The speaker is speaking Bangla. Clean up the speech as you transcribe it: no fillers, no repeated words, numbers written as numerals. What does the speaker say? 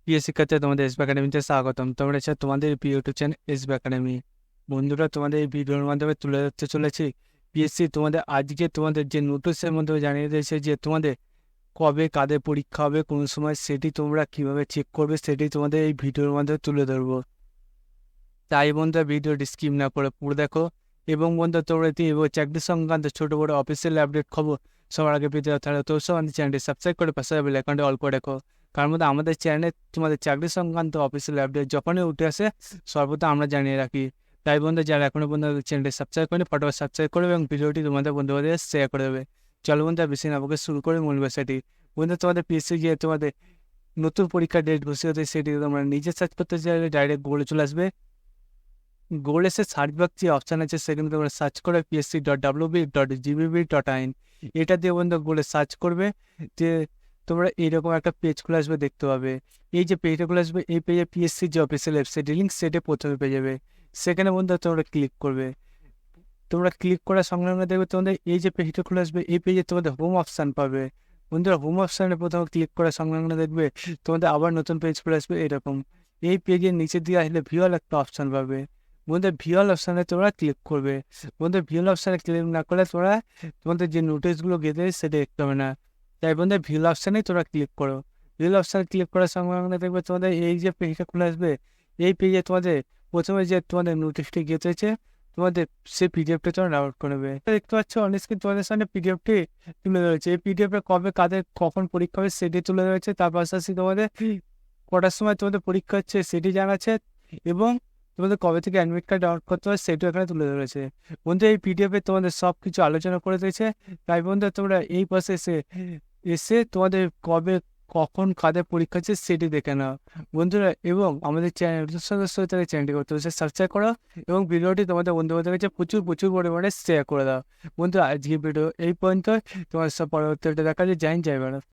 প্রিয় শিক্ষার্থী, তোমাদের এসবি একাডেমিতে স্বাগতম। তোমরা হচ্ছে তোমাদের প্রিয় ইউটিউব চ্যানেল এসবি একাডেমি। বন্ধুরা, তোমাদের এই ভিডিওর মাধ্যমে তুলে ধরতে চলেছি পিএসসি তোমাদের আজকে তোমাদের যে নোটিশের মধ্যে জানিয়ে দিয়েছে যে তোমাদের কবে কাদের পরীক্ষা হবে, কোন সময়, সেটি তোমরা কিভাবে চেক করবে সেটি তোমাদের এই ভিডিওর মাধ্যমে তুলে ধরবো। তাই বন্ধুরা, ভিডিওটি স্কিপ না করে পুরো দেখো। এবং বন্ধুরা, তোমরা যদি চাকরি সংক্রান্ত ছোট বড় অফিসিয়াল আপডেট খবর সবার আগে পেতে চাও তাহলে তো আমাদের চ্যানেলটি সাবস্ক্রাইব করে পাশে বেল আইকনটি অল করে রাখো। কারণ মধ্যে আমাদের চ্যানেলে তোমাদের চাকরি সংক্রান্ত অফিসিয়াল আপডেট যখনই উঠে আসে সর্বদা আমরা জানিয়ে রাখি। তাই বন্ধু, যারা এখনো পর্যন্ত চ্যানেলটি সাবস্ক্রাইব করেনি ফটোফট সাবস্ক্রাইব করবে এবং ভিডিওটি তোমাদের বন্ধুদের শেয়ার করে দেবে। চলো বন্ধুরা, বেশি না বকে শুরু করে মূল বিষয়টি। বন্ধু, তোমাদের পিএসসি গিয়ে তোমাদের নতুন পরীক্ষার ডেট ঘোষিত হতে সেটি তোমরা নিজে সার্চ করতে চাইলে ডাইরেক্ট গুগলে চলে আসবে। গুগলে এসে সার্চ বক্স যে অপশান আছে সেখানে তোমরা সার্চ করে psc.wb.gbb.in এটা দিয়ে বন্ধু গুগলে সার্চ করবে। যে তোমরা এইরকম একটা পেজ খুলে আসবে, দেখতে পাবে। এই যে পেজটা খুলে আসবে, এই পেজে পিএসসি যে অফিসিয়াল ওয়েবসাইট লিঙ্ক সেটা প্রথমে পেয়ে যাবে। সেখানে বন্ধু তোমরা ক্লিক করবে। তোমরা ক্লিক করার সঙ্গে সঙ্গে দেখবে তোমাদের এই যে পেজটা খুলে আসবে, এই পেজে তোমাদের হোম অপশান পাবে। বন্ধুরা, হোম অপশানে প্রথমে ক্লিক করার সঙ্গে সঙ্গে দেখবে তোমাদের আবার নতুন পেজ খুলে আসবে এরকম। এই পেজের নিচে দিয়ে আসলে ভিউয়াল একটা অপশান পাবে। বন্ধুদের ভিউয়াল অপশানে তোমরা ক্লিক করবে। বন্ধুদের ভিউয়াল অপশানে ক্লিক না করলে তোমরা তোমাদের যে নোটিশগুলো গেছে সেটা দেখতে হবে না। তাই বন্ধুদের ভিউয়াল অপশানেই তোমরা ক্লিক করো। ভিউয়াল অপশানে ক্লিক করার সঙ্গে সঙ্গে দেখবে তোমাদের এই যে পেজটা খুলে আসবে, এই পেজে তোমাদের প্রথমে যে তোমাদের নোটিশটি গেছে তোমাদের সেই পিডিএফটা তোমরা ডাউনলোড করে নেবে। দেখতে পাচ্ছ অনেক স্ক্রিন তোমাদের সামনে পিডিএফটি তুলে ধরেছে। এই পিডিএফে কবে কাদের কখন পরীক্ষা হবে সেটি তুলে ধরেছে। তার পাশাপাশি তোমাদের কটার সময় তোমাদের পরীক্ষা হচ্ছে সেটি জানাচ্ছে এবং তোমাদের কবে থেকে অ্যাডমিট কার্ড ডাউনলোড করতে হবে সেটিও এখানে তুলে ধরেছে। বন্ধু, এই পিডিএফে তোমাদের সব কিছু আলোচনা করে দিয়েছে। তাই বন্ধু, তোমরা এই পাশে এসে এসে তোমাদের কবে কখন কাদের পরীক্ষা হচ্ছে সেটি দেখে নাও বন্ধুরা। এবং আমাদের চ্যানেল সদস্য হয়ে তাদের চ্যানেলটি করতে সাবস্ক্রাইব করো এবং ভিডিওটি তোমাদের বন্ধু বান্ধবের কাছে প্রচুর প্রচুর পরিমাণে শেয়ার করে দাও। বন্ধু, আজকে ভিডিও এই পর্যন্ত। তোমার সব পরবর্তী দেখা যায়। জয় হিন্দ, জয় ভারত।